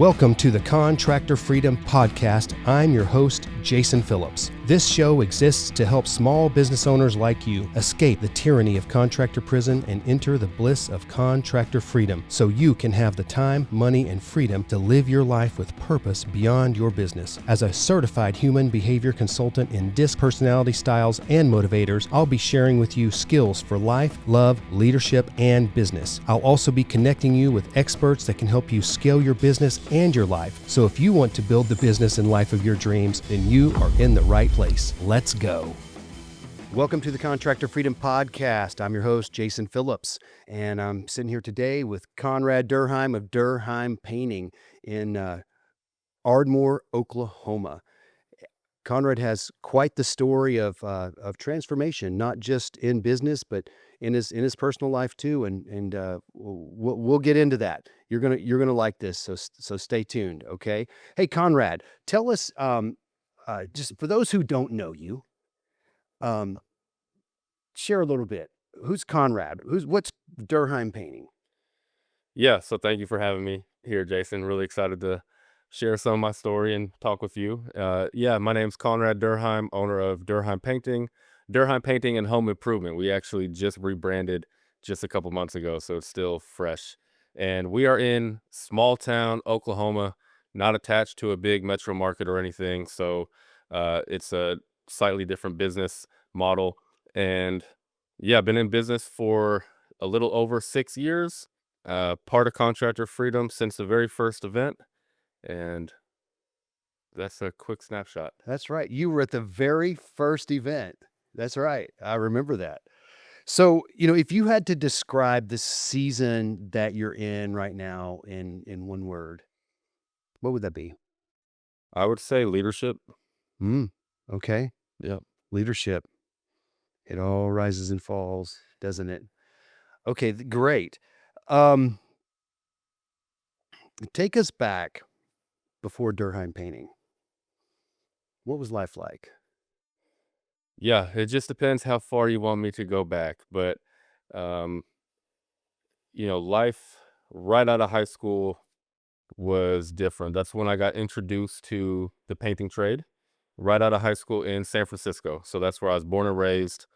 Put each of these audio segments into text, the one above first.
Welcome to the Contractor Freedom Podcast. I'm your host, Jason Phillips. This show exists to help small business owners like you escape the tyranny of contractor prison and enter the bliss of contractor freedom so you can have the time, money, and freedom to live your life with purpose beyond your business. As a certified human behavior consultant in DISC personality styles and motivators, I'll be sharing with you skills for life, love, leadership, and business. I'll also be connecting you with experts that can help you scale your business and your life. So if you want to build the business and life of your dreams, then you are in the right place. Let's go. Welcome to the Contractor Freedom Podcast. I'm your host, Jason Phillips, and I'm sitting here today with Konrad Derheim of Derheim Painting in Ardmore, Oklahoma. Konrad has quite the story of transformation, not just in business, but in his personal life too. And we'll get into that. You're gonna like this, so stay tuned. Okay. Hey, Konrad, tell us just for those who don't know you, share a little bit. Who's Konrad? What's Derheim Painting? Yeah, so thank you for having me here, Jason. Really excited to share some of my story and talk with you. My name's Konrad Derheim, owner of Derheim Painting and Home Improvement. We actually just rebranded just a couple months ago, so it's still fresh. And we are in small town Oklahoma, not attached to a big metro market or anything. So it's a slightly different business model. And yeah, been in business for a little over 6 years. Part of Contractor Freedom since the very first event, and that's a quick snapshot. That's right. You were at the very first event. That's right. I remember that. So, if you had to describe the season that you're in right now in one word, what would that be? I would say leadership. Okay. Yep. Leadership. It all rises and falls, doesn't it? Okay, great. Take us back before Derheim Painting. What was life like? Yeah, it just depends how far you want me to go back. But, um, life right out of high school was different. That's when I got introduced to the painting trade, right out of high school in San Francisco. So that's where I was born and raised,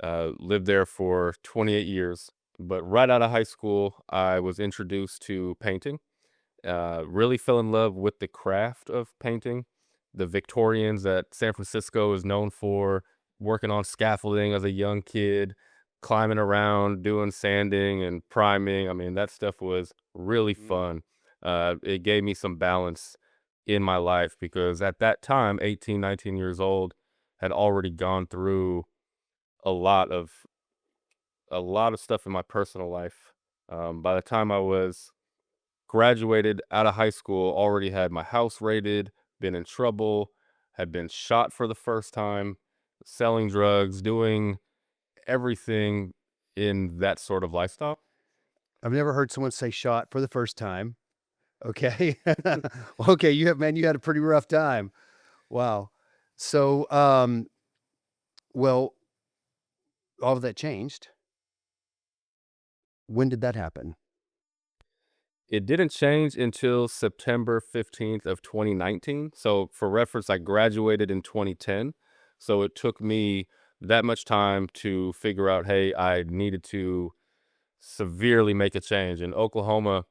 lived there for 28 years. But right out of high school, I was introduced to painting. Really fell in love with the craft of painting. The Victorians that San Francisco is known for, working on scaffolding as a young kid, climbing around, doing sanding and priming. I mean, that stuff was really fun. It gave me some balance in my life because at that time, 18, 19 years old, had already gone through a lot of stuff in my personal life. By the time I was graduated out of high school, already had my house raided, been in trouble, had been shot for the first time, selling drugs, doing everything in that sort of lifestyle. I've never heard someone say shot for the first time. Okay. Okay, you had a pretty rough time. Wow. So, well, all of that changed. When did that happen? It didn't change until September 15th of 2019. So for reference, I graduated in 2010. So it took me that much time to figure out, hey, I needed to severely make a change. And Oklahoma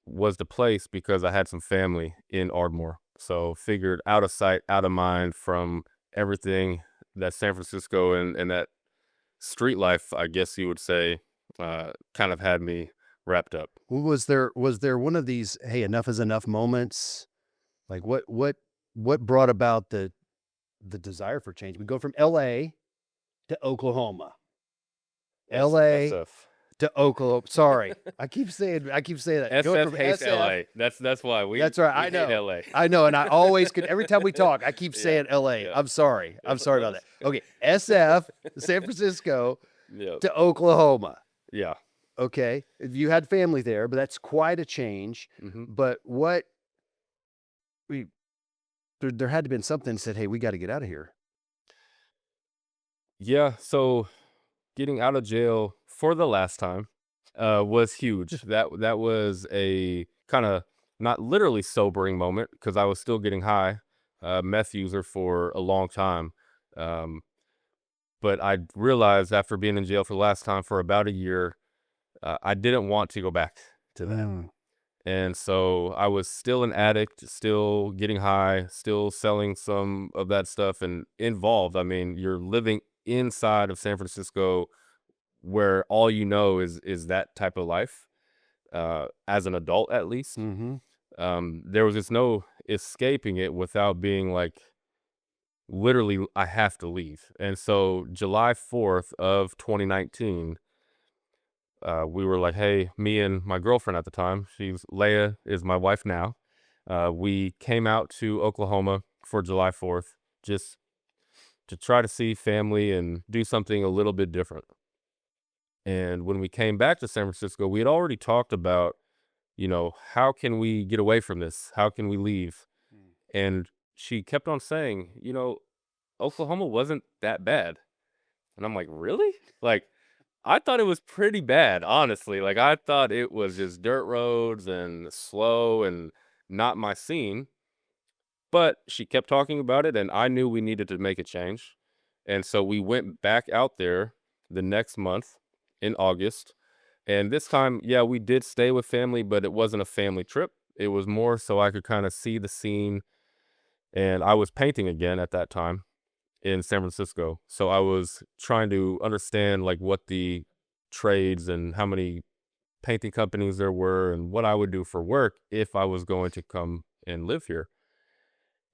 was the place because I had some family in Ardmore. So figured out of sight, out of mind from everything that San Francisco and that street life, I guess you would say, kind of had me wrapped up. Was there one of these, hey, enough is enough moments? Like what brought about the desire for change? We go from LA to Oklahoma. LA SF. to Oklahoma. Sorry. I keep saying that. Going SF from hates SF LA. That's why That's right. we I know. hate LA. I know. And I always could, every time we talk, I keep saying LA. yeah. I'm sorry. I'm sorry about that. Okay. SF, San Francisco Yeah. to Oklahoma. Yeah. Okay. You had family there, but that's quite a change. hmm But there had to have been something that said, hey, we got to get out of here. Yeah. So getting out of jail for the last time was huge. That was a kind of not literally sobering moment because I was still getting high, meth user for a long time. Um, but I realized after being in jail for the last time for about a year, I didn't want to go back to that. Mm. And so I was still an addict, still getting high, still selling some of that stuff and involved. I mean, you're living inside of San Francisco where all you know is that type of life, as an adult at least. Mm-hmm. There was just no escaping it without being like, literally, I have to leave. And so July 4th of 2019, we were like, hey, me and my girlfriend at the time, Leia is my wife now. We came out to Oklahoma for July 4th just to try to see family and do something a little bit different. And when we came back to San Francisco, we had already talked about, how can we get away from this? How can we leave? And she kept on saying, Oklahoma wasn't that bad. And I'm like, really? Like, I thought it was pretty bad, honestly. Like, I thought it was just dirt roads and slow and not my scene. But she kept talking about it, and I knew we needed to make a change. And so we went back out there the next month in August. And this time, yeah, we did stay with family, but it wasn't a family trip. It was more so I could kind of see the scene. And I was painting again at that time in San Francisco. So I was trying to understand like what the trades and how many painting companies there were and what I would do for work if I was going to come and live here.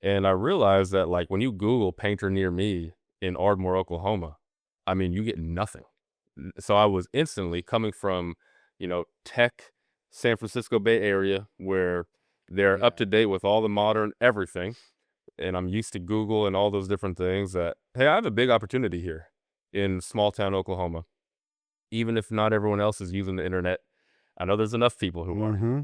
And I realized that like when you Google painter near me in Ardmore, Oklahoma, I mean, you get nothing. So I was instantly coming from, tech San Francisco Bay Area where they're up to date with all the modern everything. And I'm used to Google and all those different things that, hey, I have a big opportunity here in small town Oklahoma. Even if not everyone else is using the internet, I know there's enough people who are. Mm-hmm.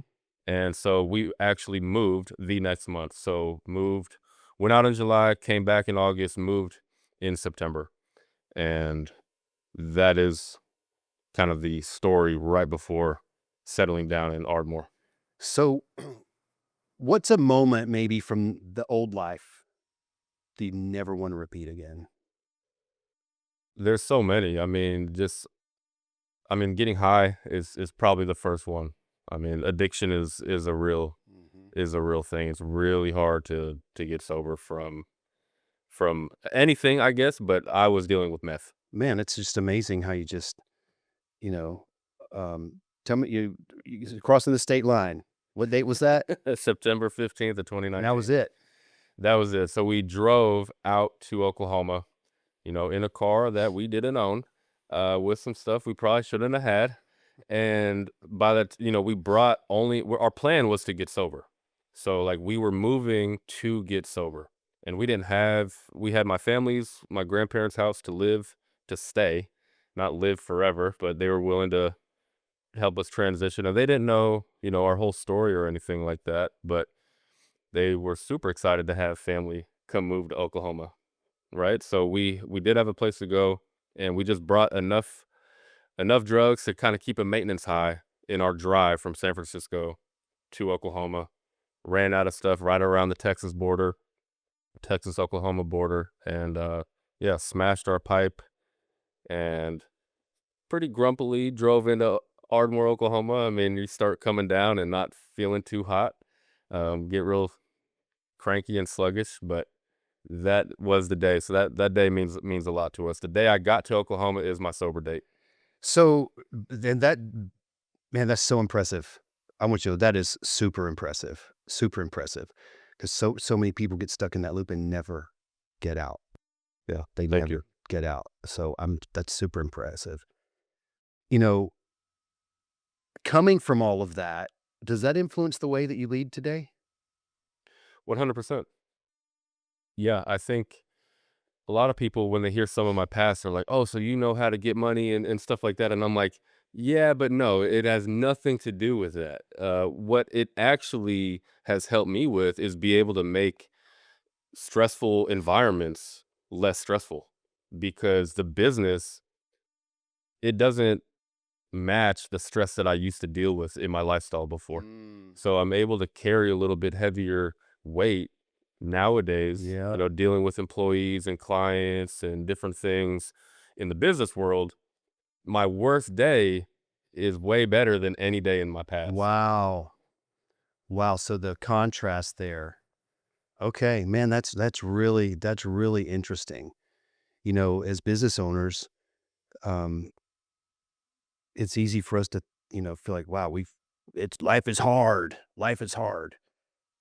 And so we actually moved the next month. So went out in July, came back in August, moved in September. And that is kind of the story right before settling down in Ardmore. So what's a moment maybe from the old life that you never want to repeat again? There's so many. Getting high is probably the first one. I mean, addiction is a real thing. It's really hard to get sober from anything, I guess, but I was dealing with meth. Man, it's just amazing how you just, you know, tell me you crossing the state line. What date was that? September 15th of And 2019. that was it. That was it. So we drove out to Oklahoma, in a car that we didn't own, with some stuff we probably shouldn't have had. And by that, we brought our plan was to get sober. So like we were moving to get sober and we had my grandparents' house to stay, not live forever, but they were willing to help us transition. And they didn't know, our whole story or anything like that, but they were super excited to have family come move to Oklahoma. Right. So we did have a place to go and we just brought enough drugs to kind of keep a maintenance high in our drive from San Francisco to Oklahoma. Ran out of stuff right around the Texas Oklahoma border, and smashed our pipe and pretty grumpily drove into Ardmore, Oklahoma. I mean, you start coming down and not feeling too hot, get real cranky and sluggish, but that was the day. So that day means a lot to us. The day I got to Oklahoma is my sober date. So then man, that's so impressive. I want you to know that is super impressive. Super impressive. Because so many people get stuck in that loop and never get out. Yeah. They Thank never you. get out. So that's super impressive. Coming from all of that, does that influence the way that you lead today? 100%. Yeah, I think a lot of people, when they hear some of my past, are like, oh, so you know how to get money and stuff like that. And I'm like, yeah, but no, it has nothing to do with that. What it actually has helped me with is be able to make stressful environments less stressful, because the business, it doesn't match the stress that I used to deal with in my lifestyle before. Mm. So I'm able to carry a little bit heavier weight nowadays, Yeah. dealing with employees and clients and different things in the business world. My worst day is way better than any day in my past. Wow. Wow. So the contrast there. Okay, man, that's really interesting. As business owners, um, it's easy for us to, feel like, wow, it's life is hard. Life is hard.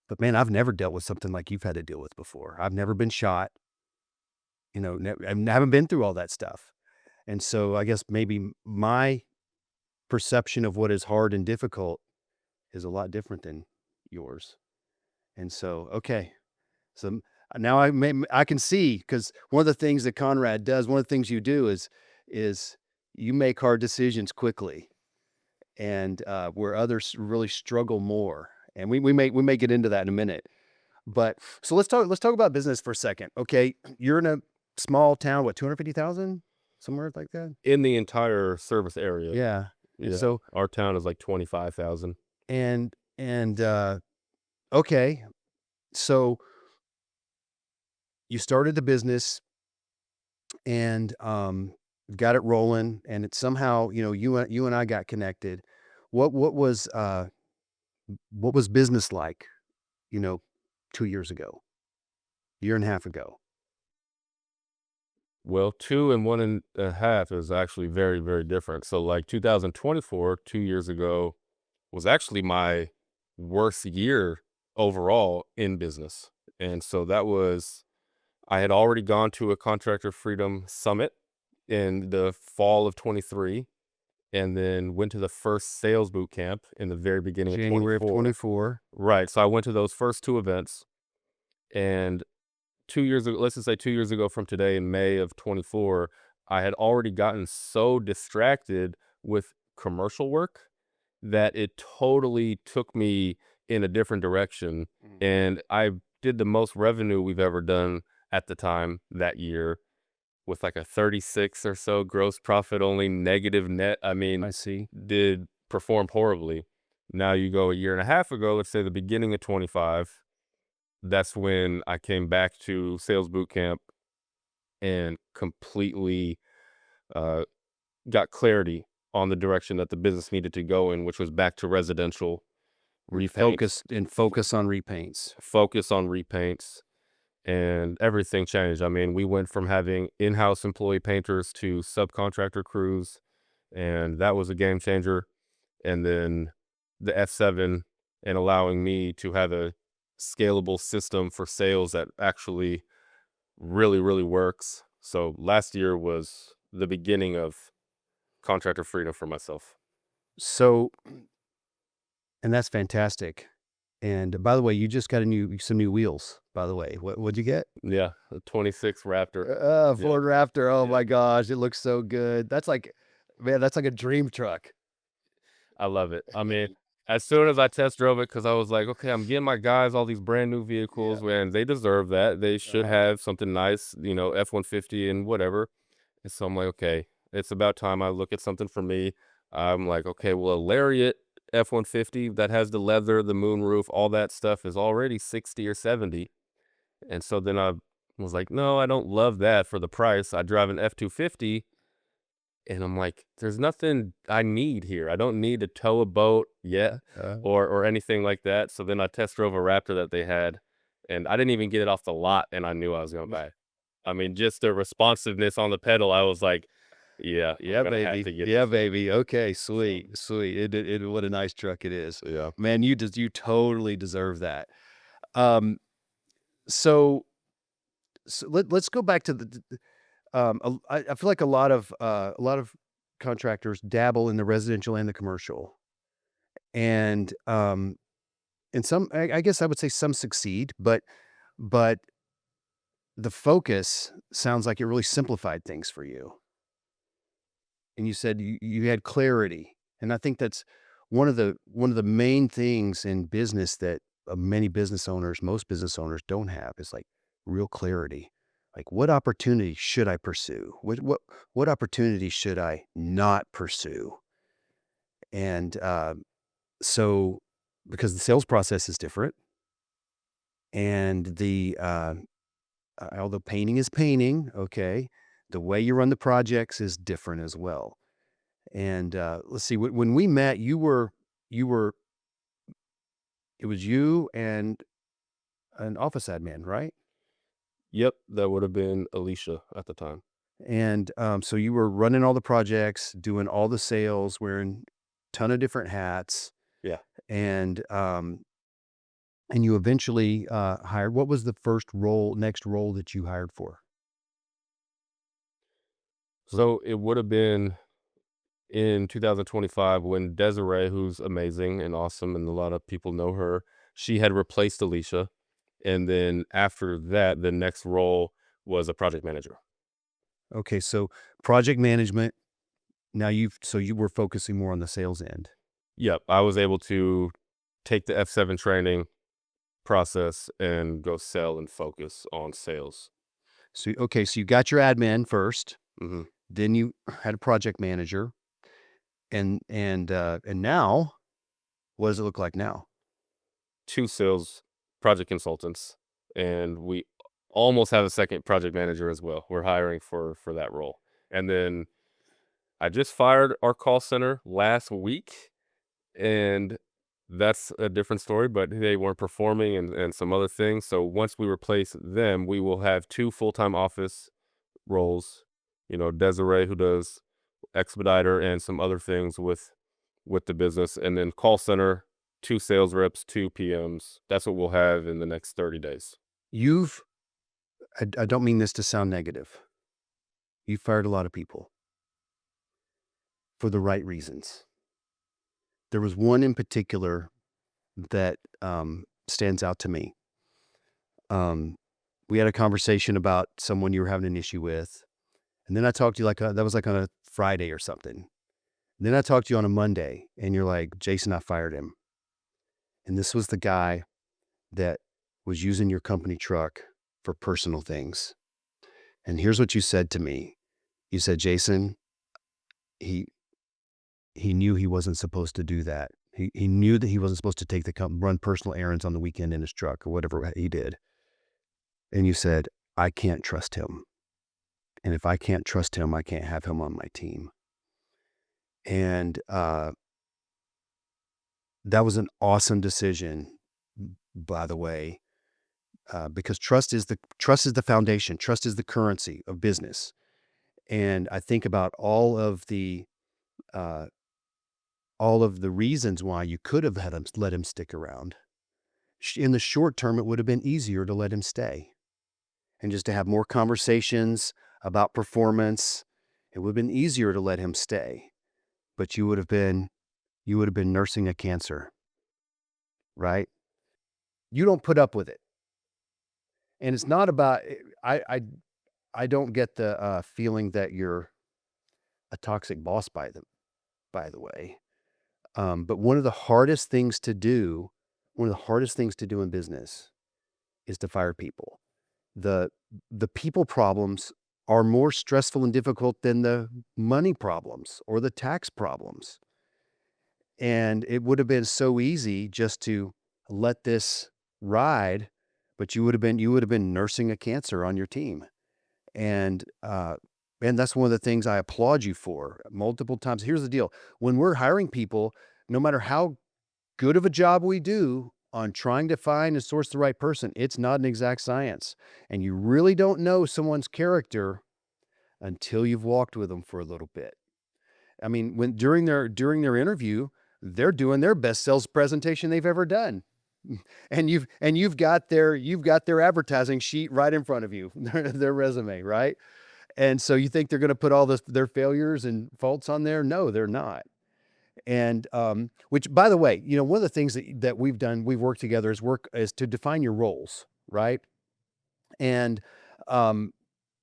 But man, I've never dealt with something like you've had to deal with before. I've never been shot, I haven't been through all that stuff. And so I guess maybe my perception of what is hard and difficult is a lot different than yours. And so, okay. So now I can see, because one of the things that Konrad does, one of the things you do is you make hard decisions quickly, and where others really struggle more. And we may get into that in a minute. But so let's talk about business for a second. Okay, you're in a small town, what, 250,000, somewhere like that? In the entire service area, Yeah. yeah, So our town is like 25,000. and okay, so you started the business and got it rolling, and it somehow, you and I got connected. What was business like, you know 2 years ago, year and a half ago? Well, 2 and 1.5 is actually very, very different. So, like, 2024, 2 years ago, was actually my worst year overall in business, and so that was I had already gone to a Contractor Freedom Summit in the fall of '23, and then went to the first sales boot camp in the very beginning of January of '24. 24. Right, so I went to those first 2 events, and 2 years ago, let's just say 2 years ago from today in May of '24, I had already gotten so distracted with commercial work that it totally took me in a different direction, Mm. and I did the most revenue we've ever done at the time that year with, like, a 36 or so gross profit, only negative net. I mean, I see. did perform horribly. Now you go a year and a half ago, let's say the beginning of '25, that's when I came back to sales boot camp and completely, uh, got clarity on the direction that the business needed to go in, which was back to residential repaints, Focus on repaints. focus on repaints, and everything changed. I mean, we went from having in-house employee painters to subcontractor crews, and that was a game changer. And then the F7 and allowing me to have a scalable system for sales that actually really, really works. So last year was the beginning of contractor freedom for myself. So, and that's fantastic. And by the way, you just got some new wheels, by the way. What'd you get? Yeah, the 26 Raptor. Yeah, Ford Raptor. Oh yeah. my gosh, it looks so good. Man, that's like a dream truck. I love it. I mean, as soon as I test drove it, because I was like, okay, I'm getting my guys all these brand new Yeah. vehicles, man. They deserve that. They should Uh-huh. have something nice, F-150 and whatever. And so I'm like, okay, it's about time I look at something for me. I'm like, okay, well, a Lariat F-150 that has the leather, the moonroof, all that stuff is already 60 or 70. And so then I was like, no, I don't love that for the price. I drive an F-250, and I'm like, there's nothing I need here. I don't need to tow a boat yet Uh, or anything like that. So then I test drove a Raptor that they had, and I didn't even get it off the lot, and I knew I was gonna buy it. I mean, just the responsiveness on the pedal, I was like, yeah, I'm yeah, gonna have baby. to get Yeah, this one. baby. Okay, So, sweet, sweet. What a nice truck it is. yeah. Man, you totally deserve that. Um, so let's go back to I feel like a lot of contractors dabble in the residential and the commercial, and some, I guess I would say some succeed, but the focus sounds like it really simplified things for you. And you said you had clarity, and I think that's one of the main things in business that most business owners don't have, is like real clarity. Like, what opportunity should I pursue? What opportunity should I not pursue? And so because the sales process is different, and although painting is painting, okay, the way you run the projects is different as well. And let's see, when we met, you were it was you and an office admin, right? Yep, that would have been Alicia at the time. And so you were running all the projects, doing all the sales, wearing a ton of different hats, Yeah. and you eventually hired. What was the next role that you hired for? So it would have been in 2025 when Desiree, who's amazing and awesome, and a lot of people know her, she had replaced Alicia. And then after that, the next role was a project manager. Okay, so project management. Now you were focusing more on the sales end. Yep, I was able to take the F7 training process and go sell and focus on sales. So okay, so you got your admin first, hmm then you had a project manager, and now what does it look like now? Two sales project consultants, and we almost have a second project manager as well. We're hiring for that role. And then I just fired our call center last week, and that's a different story, but they weren't performing and some other things. So once we replace them, we will have two full-time office roles. Desiree, who does expediter and some other things with the business, and then call center, two sales reps, two PMs. That's what we'll have in the next 30 days. You've I don't mean this to sound negative. You fired a lot of people for the right reasons. There was one in particular that stands out to me. Um, we had a conversation about someone you were having an issue with, and then I talked to you that was like on a Friday or something. Then I talked to you on a Monday, and you're like, Jason, I fired him. And this was the guy that was using your company truck for personal things. And here's what you said to me. You said, Jason, he he knew he wasn't supposed to do that. He knew that he wasn't supposed to run personal errands on the weekend in his truck or whatever he did. And you said, I can't trust him. And if I can't trust him, I can't have him on my team. And that was an awesome decision, by the way, because trust is the foundation. Trust is the currency of business. And I think about uh, all of the reasons why you could have let him stick around. In the short term, it would have been easier to let him stay and just to have more conversations about performance. It would have been easier to let him stay, but you would have been nursing a cancer, right? You don't put up with it. And it's not about I don't get the feeling that you're a toxic boss by the way. But one of the hardest things to do in business is to fire people. The the people problems are more stressful and difficult than the money problems or the tax problems. And it would have been so easy just to let this ride, but you would have been nursing a cancer on your team. And that's one of the things I applaud you for multiple times. Here's the deal. When we're hiring people, no matter how good of a job we do on trying to find and source the right person, it's not an exact science. And you really don't know someone's character until you've walked with them for a little bit. I mean, when during their interview, they're doing their best sales presentation they've ever done. And you've got their advertising sheet right in front of you, their resume, right? And so you think they're going to put all their failures and faults on there? No, they're not. And which, by the way, one of the things that we've worked together is to define your roles, right? And um,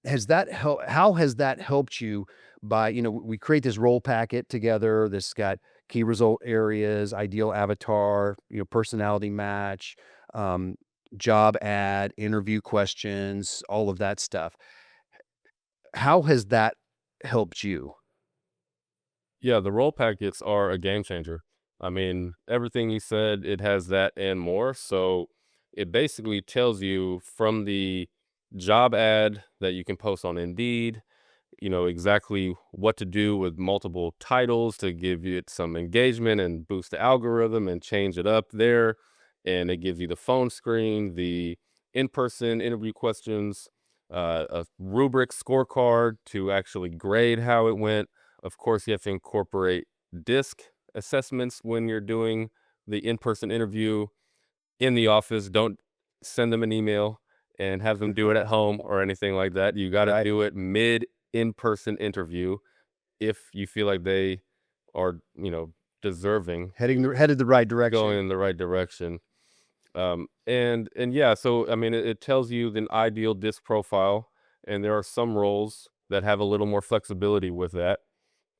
how has that helped you by, we create this role packet together. This got key result areas, ideal avatar, personality match, um, job ad, interview questions, all of that stuff. How has that helped you? Yeah, the role packets are a game changer. I mean, everything you said, it has that and more. So it basically tells you from the job ad that you can post on Indeed, exactly what to do with multiple titles to give it some engagement and boost the algorithm and change it up there. And it gives you the phone screen, the in-person interview questions, a rubric scorecard to actually grade how it went. Of course, you have to incorporate disc assessments when you're doing the in-person interview in the office. Don't send them an email and have them do it at home or anything like that. You got to Right. do it mid in-person interview if you feel like they are, deserving, Headed the right going direction. in the right direction. And yeah, so I mean, it tells you the ideal disc profile, and there are some roles that have a little more flexibility with that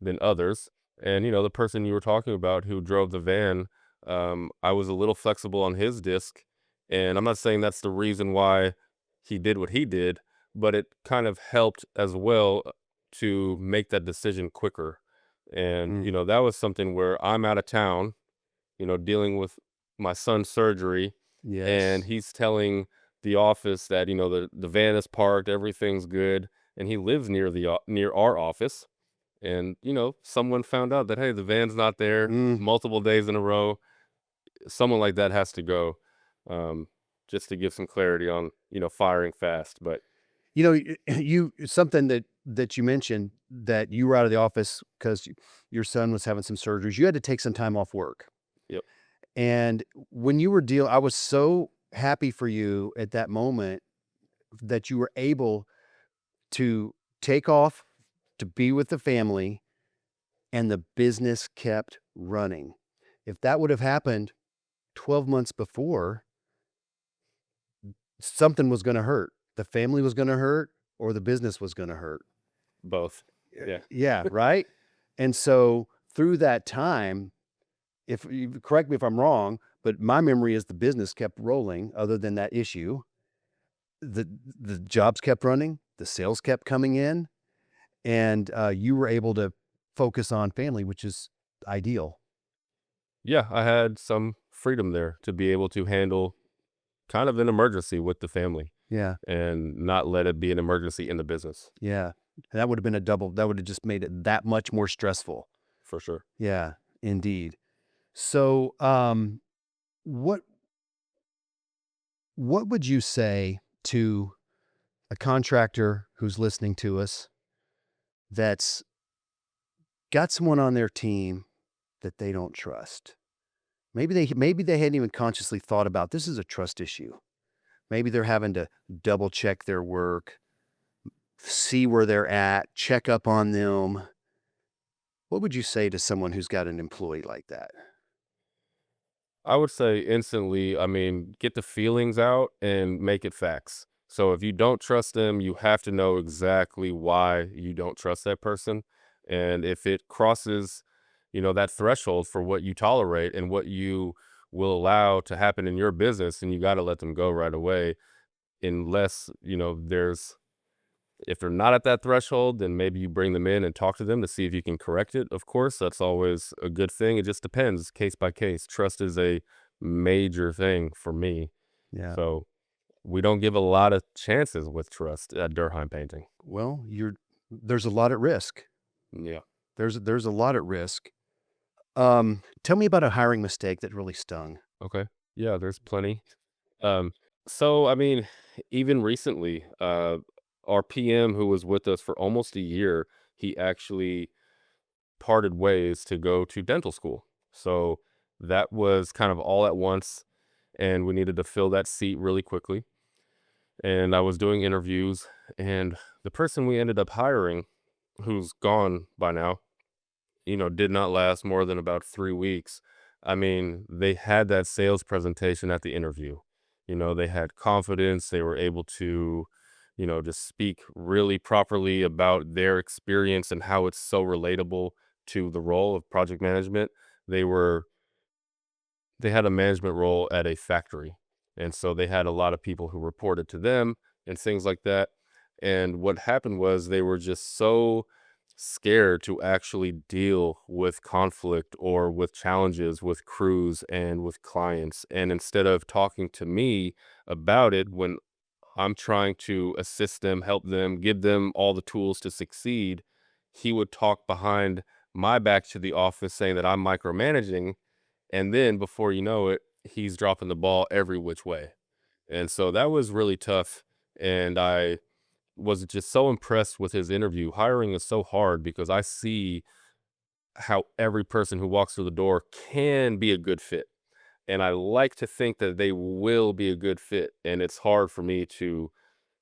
than others. And the person you were talking about who drove the van, I was a little flexible on his disc, and I'm not saying that's the reason why he did what he did, but it kind of helped as well to make that decision quicker. And Mm. that was something where I'm out of town, dealing with my son's surgery, and Yes. he's telling the office that the van is parked, everything's good, and he lives near our office. And someone found out that, hey, the van's not there Mm. multiple days in a row. Someone like that has to go, um, just to give some clarity on firing fast. But You something that you mentioned that you were out of the office because your son was having some surgeries. You had to take some time off work. yep, And when you were I was so happy for you at that moment that you were able to take off to be with the family and the business kept running. If that would have happened 12 months before, something was going to hurt. The family was going to hurt or the business was going to hurt. both. Yeah. Yeah, right? And so through that time, if you correct me if I'm wrong, but my memory is the business kept rolling other than that issue. The the jobs kept running, the sales kept coming in, and, you were able to focus on family, which is ideal. Yeah, I had some freedom there to be able to handle kind of an emergency with the family Yeah, and not let it be an emergency in the business, yeah. That would have been a double that would have just made it that much more stressful. for sure. Yeah, indeed. So, what what would you say to a contractor who's listening to us that's got someone on their team that they don't trust? Maybe they hadn't even consciously thought about this is a trust issue. Maybe they're having to double check their work, see where they're at, check up on them. What would you say to someone who's got an employee like that? I would say instantly, I mean, get the feelings out and make it facts. So if you don't trust them, you have to know exactly why you don't trust that person. And if it crosses, that threshold for what you tolerate and what you will allow to happen in your business, then you got to let them go right away. Unless, if they're not at that threshold, then maybe you bring them in and talk to them to see if you can correct it. Of course, that's always a good thing. It just depends case by case. Trust is a major thing for me. Yeah. So we don't give a lot of chances with trust at Derheim Painting. Well, there's a lot at risk. Yeah. There's a lot at risk. Tell me about a hiring mistake that really stung. Okay. Yeah, there's plenty. Um, so I mean, even recently, our PM who was with us for almost a year, he actually parted ways to go to dental school. So that was kind of all at once, and we needed to fill that seat really quickly. And I was doing interviews, and the person we ended up hiring, who's gone by now, did not last more than about 3 weeks. I mean, they had that sales presentation at the interview. They had confidence. They were able to, just speak really properly about their experience and how it's so relatable to the role of project management. They were they had a management role at a factory. And so they had a lot of people who reported to them and things like that. And what happened was they were just so scared to actually deal with conflict or with challenges with crews and with clients. And instead of talking to me about it when I'm trying to assist them, help them, give them all the tools to succeed, he would talk behind my back to the office saying that I'm micromanaging. And then before you know it, he's dropping the ball every which way. And so that was really tough. And I was just so impressed with his interview. Hiring is so hard because I see how every person who walks through the door can be a good fit. And I like to think that they will be a good fit. And it's hard for me to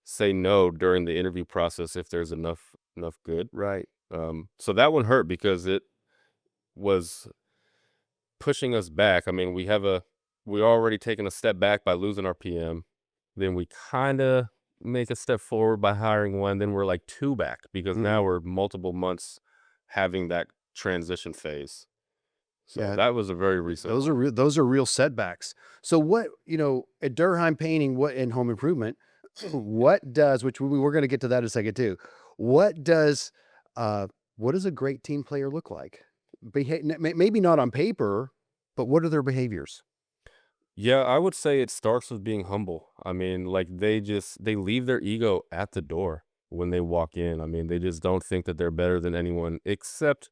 say no during the interview process if there's enough good. Right. So that one hurt because it was pushing us back. I mean, we already taken a step back by losing our PM. Then we kind of make a step forward by hiring one. Then we're like two back because now we're multiple months having that transition phase. So Yeah. that was a very recent one. Those are real setbacks. So what, at Derheim Painting, what in home improvement, what does, which we're going to get to that in a second too. What does what does a great team player look like? Maybe not on paper, but what are their behaviors? Yeah, I would say it starts with being humble. I mean, like they leave their ego at the door when they walk in. I mean, they just don't think that they're better than anyone except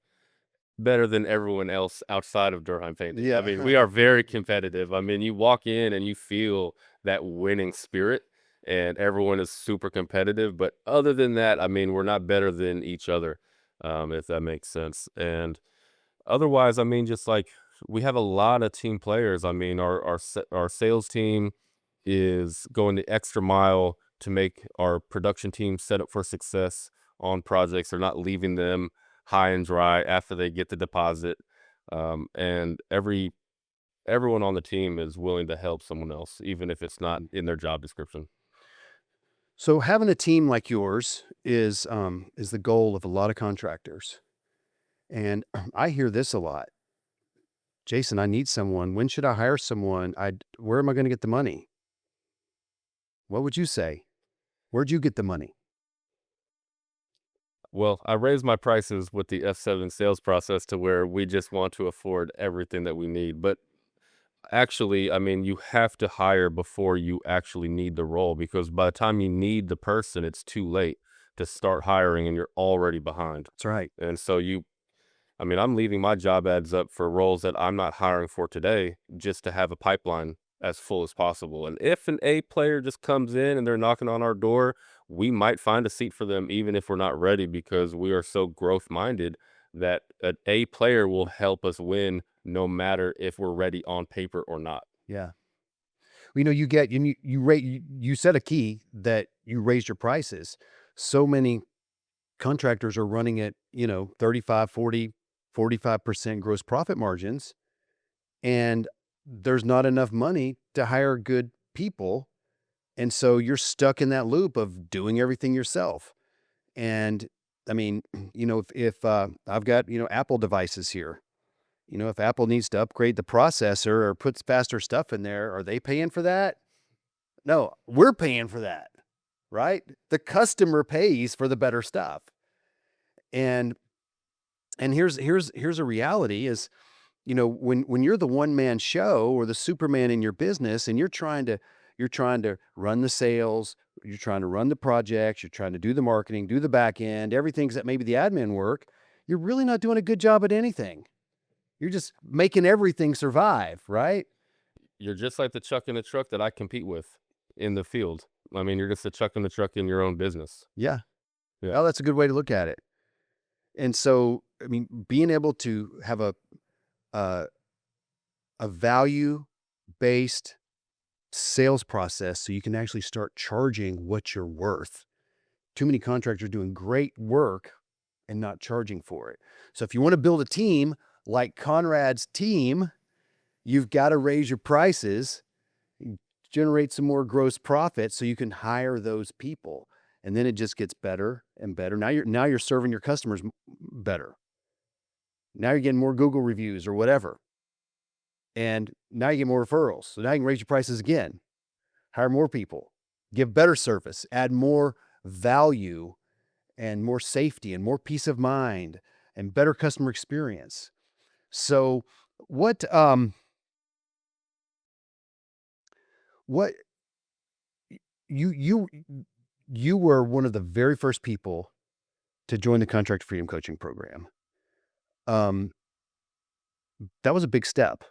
better than everyone else outside of Derheim Painting. I mean, we are very competitive. I mean, you walk in and you feel that winning spirit and everyone is super competitive, but other than that, I mean, we're not better than each other, if that makes sense. And otherwise, I mean, just like we have a lot of team players. I mean, our sales team is going the extra mile to make our production team set up for success on projects. They're not leaving them high and dry after they get the deposit. And everyone on the team is willing to help someone else, even if it's not in their job description. So having a team like yours is the goal of a lot of contractors. And I hear this a lot. Jason, I need someone. When should I hire someone? Where am I going to get the money? What would you say? Where'd you get the money? Well, I raised my prices with the F7 sales process to where we just want to afford everything that we need. But actually, I mean, you have to hire before you actually need the role because by the time you need the person, it's too late to start hiring and you're already behind. That's right. And so I mean, I'm leaving my job ads up for roles that I'm not hiring for today just to have a pipeline as full as possible. And if an A player just comes in and they're knocking on our door, we might find a seat for them even if we're not ready because we are so growth minded that an A player will help us win no matter if we're ready on paper or not. Yeah. Well, you said a key that you raised your prices. So many contractors are running at, 35, 40, 45% gross profit margins, and there's not enough money to hire good people. And so you're stuck in that loop of doing everything yourself. And I mean, if I've got, Apple devices here, if Apple needs to upgrade the processor or puts faster stuff in there, are they paying for that? No, we're paying for that, right? The customer pays for the better stuff. And here's a reality is, when you're the one man show or the Superman in your business and you're trying to run the sales, you're trying to run the projects, you're trying to do the marketing, do the back end, everything's that maybe the admin work, you're really not doing a good job at anything. You're just making everything survive, right? You're just like the chuck in the truck that I compete with in the field. I mean, you're just a chuck in the truck in your own business. Yeah. Yeah. Well, that's a good way to look at it. And so, I mean, being able to have a, a value-based sales process so you can actually start charging what you're worth. Too many contractors doing great work and not charging for it. So if you want to build a team like Konrad's team, you've got to raise your prices, generate some more gross profit so you can hire those people. And then it just gets better and better. Now you're serving your customers better. Now you're getting more Google reviews or whatever. And now you get more referrals. So now you can raise your prices again, hire more people, give better service, add more value. and more safety and more peace of mind and better customer experience. So what you you were one of the very first people to join the Contractor Freedom coaching program. Um, that was a big step.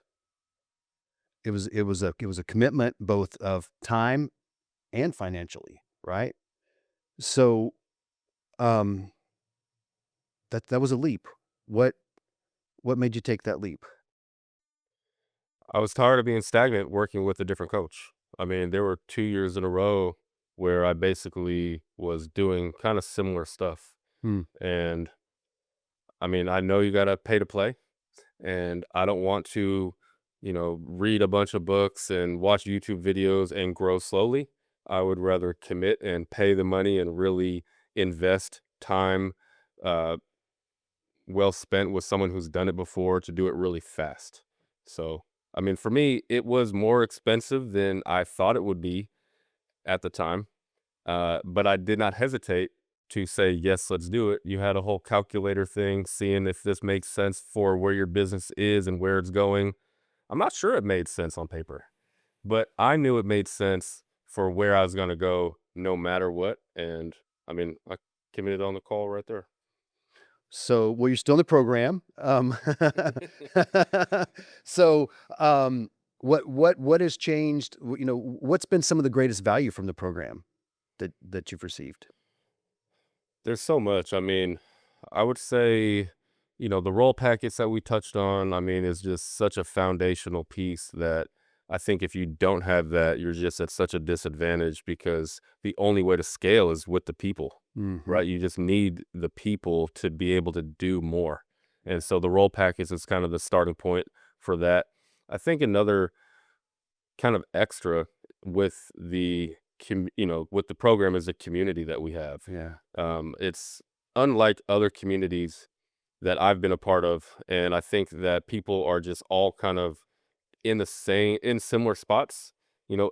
It was a commitment both of time and financially, right? So um, that was a leap. What what made you take that leap? I was tired of being stagnant working with a different coach. I mean, there were 2 years in a row where I basically was doing kind of similar stuff. Hmm. And I mean, I know you got to pay to play, and I don't want to, read a bunch of books and watch YouTube videos and grow slowly. I would rather commit and pay the money and really invest time, uh, well spent with someone who's done it before to do it really fast. So, I mean, for me, it was more expensive than I thought it would be at the time. But I did not hesitate to say, yes, let's do it. You had a whole calculator thing, seeing if this makes sense for where your business is and where it's going. I'm not sure it made sense on paper, but I knew it made sense for where I was going to go no matter what. And I mean, I committed on the call right there. So, well, you're still in the program. So, what has changed? What's been some of the greatest value from the program that you've received? There's so much. I mean, I would say, the role packets that we touched on, I mean, is just such a foundational piece that I think if you don't have that, you're just at such a disadvantage because the only way to scale is with the people, Mhm. right? You just need the people to be able to do more. And so the role packets is kind of the starting point for that. I think another kind of extra with with the program is the community that we have. Yeah. It's unlike other communities that I've been a part of, and I think that people are just all kind of in similar spots.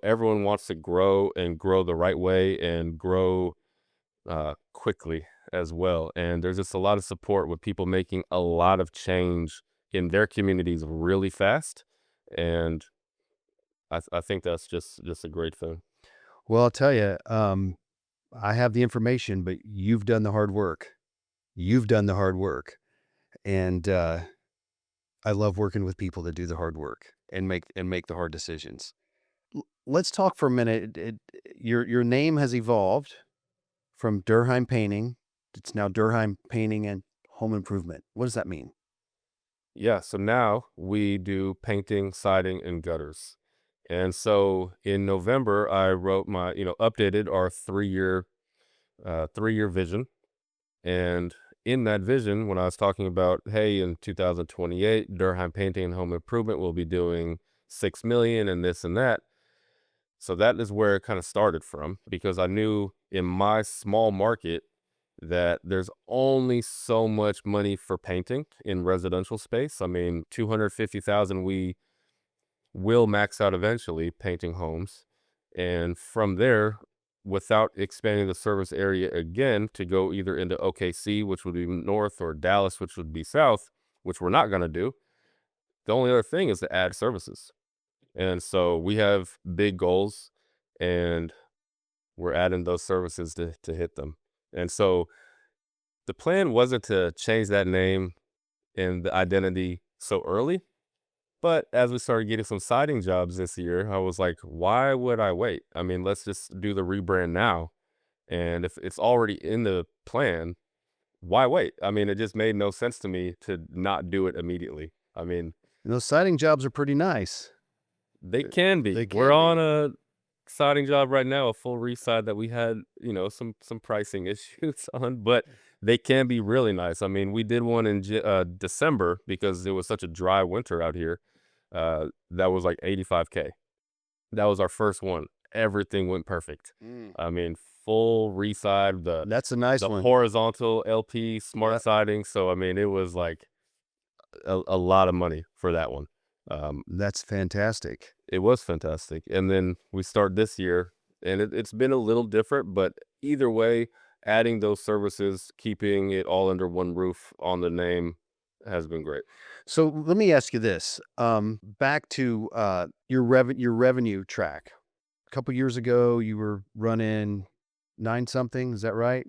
Everyone wants to grow and grow the right way and grow quickly as well. And there's just a lot of support with people making a lot of change in their communities really fast. And I think that's just a great thing. Well, I'll tell you, I have the information, but you've done the hard work. You've done the hard work, and I love working with people that do the hard work and make the hard decisions. Let's talk for a minute. Your name has evolved from Derheim Painting. It's now Derheim Painting and Home Improvement. What does that mean? Yeah, so now we do painting, siding, and gutters. And so in November, I wrote updated our 3-year vision. And in that vision, when I was talking about, hey, in 2028, Durham Painting and Home Improvement will be doing 6 million and this and that. So that is where it kind of started from because I knew in my small market that there's only so much money for painting in residential space. I mean, 250,000 we will max out eventually painting homes. And from there, without expanding the service area again to go either into OKC, which would be north, or Dallas, which would be south, which we're not going to do. The only other thing is to add services. And so we have big goals and we're adding those services to hit them. And so the plan wasn't to change that name and the identity so early. But as we started getting some siding jobs this year, I was like, why would I wait? I mean, let's just do the rebrand now. And if it's already in the plan, why wait? I mean, it just made no sense to me to not do it immediately. I mean, And those siding jobs are pretty nice. they can be. They We're can on be. a siding job right now, a full reside that we had, some pricing issues on, but they can be really nice. I mean, we did one in December because it was such a dry winter out here. That was like 85K. That was our first one. Everything went perfect. Mm. I mean, full reside, the That's a nice the one. horizontal LP smart Yeah. siding. So I mean, it was like a lot of money for that one. That's fantastic. It was fantastic. And then we start this year, and it's been a little different, but either way, adding those services, keeping it all under one roof on the name has been great. So let me ask you this. Back to your revenue track. A couple years ago, you were running 9 something. Is that right?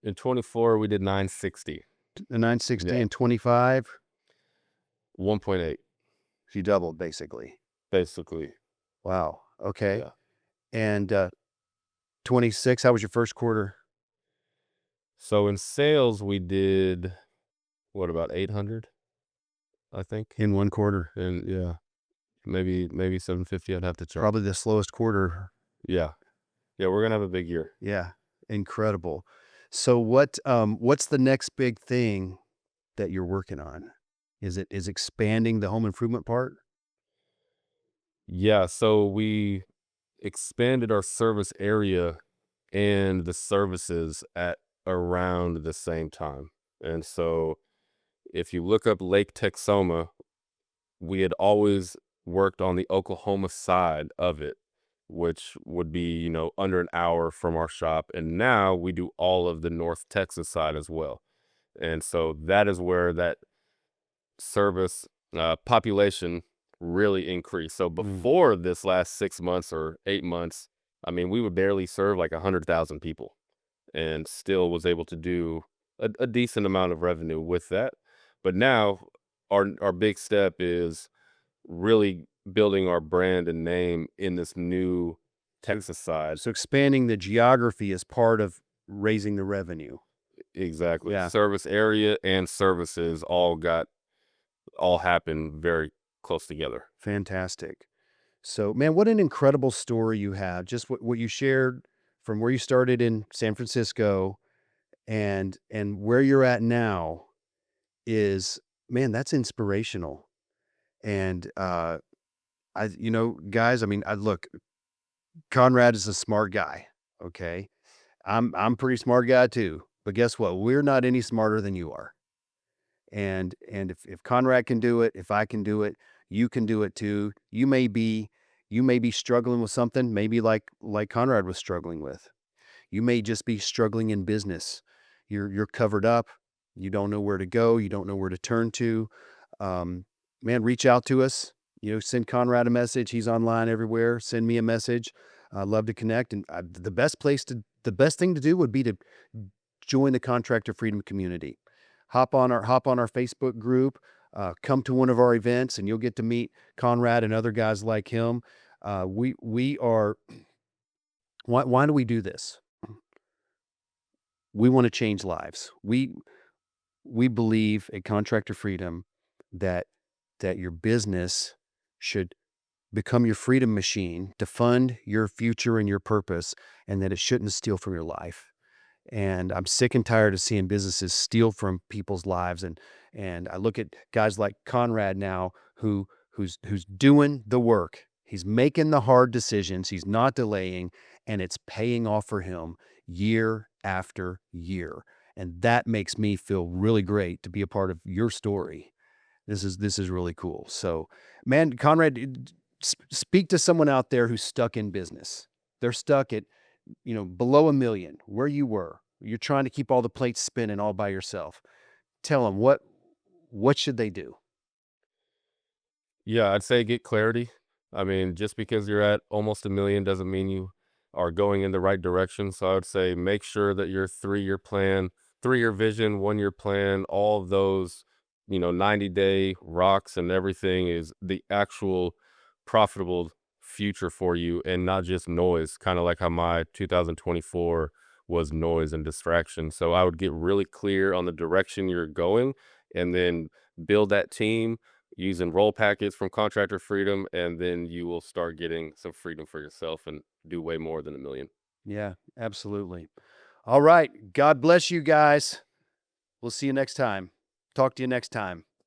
In 24, we did 960, The 960 Yeah. and 25. 1.8, You doubled basically. basically. Wow. Okay. Yeah. And 26. How was your first quarter? So in sales, we did what, about 800, I think. In one quarter. And yeah, maybe 750. I'd have to check. Probably the slowest quarter. Yeah. Yeah, we're gonna have a big year. Yeah. Incredible. So what's the next big thing that you're working on? Is expanding the home improvement part? Yeah, so we expanded our service area and the services at around the same time. And so if you look up Lake Texoma, we had always worked on the Oklahoma side of it, which would be, under an hour from our shop. And now we do all of the North Texas side as well. And so that is where that service population really increased. So before this last 6 months or 8 months, I mean, we would barely serve like 100,000 people and still was able to do a decent amount of revenue with that. But now our big step is really building our brand and name in this new Texas side. So expanding the geography is part of raising the revenue. Exactly. Yeah. Service area and services all happen very close together. Fantastic. So, man, what an incredible story you have. Just what you shared from where you started in San Francisco and where you're at now is, man, that's inspirational. And guys, I mean, look, Konrad is a smart guy. Okay. I'm a pretty smart guy too. But guess what? We're not any smarter than you are. And if Konrad can do it, if I can do it, you can do it too. You may be struggling with something, maybe like Konrad was struggling with. You may just be struggling in business. You're covered up. You don't know where to go. You don't know where to turn to. Man, reach out to us. Send Konrad a message. He's online everywhere. Send me a message. I'd love to connect. And the best thing to do would be to join the Contractor Freedom community. Hop on our Facebook group. Come to one of our events, and you'll get to meet Konrad and other guys like him. We are. Why do we do this? We want to change lives. We believe at Contractor Freedom that your business should become your freedom machine to fund your future and your purpose, and that it shouldn't steal from your life. And I'm sick and tired of seeing businesses steal from people's lives. And I look at guys like Konrad now who's doing the work. He's making the hard decisions. He's not delaying, and it's paying off for him year after year. And that makes me feel really great to be a part of your story. This is really cool. So, man, Konrad, speak to someone out there who's stuck in business. They're stuck at below $1 million, where you were. You're trying to keep all the plates spinning all by yourself. Tell them what should they do? Yeah, I'd say get clarity. I mean, just because you're at almost $1 million doesn't mean you are going in the right direction. So I would say make sure that your 3-year plan, 3-year vision, 1-year plan, all of those, 90-day rocks and everything is the actual profitable future for you and not just noise, kind of like how my 2024 was noise and distraction. So I would get really clear on the direction you're going and then build that team using roll packets from Contractor Freedom, and then you will start getting some freedom for yourself and do way more than $1 million. Yeah, absolutely. All right. God bless you guys. We'll see you next time. Talk to you next time.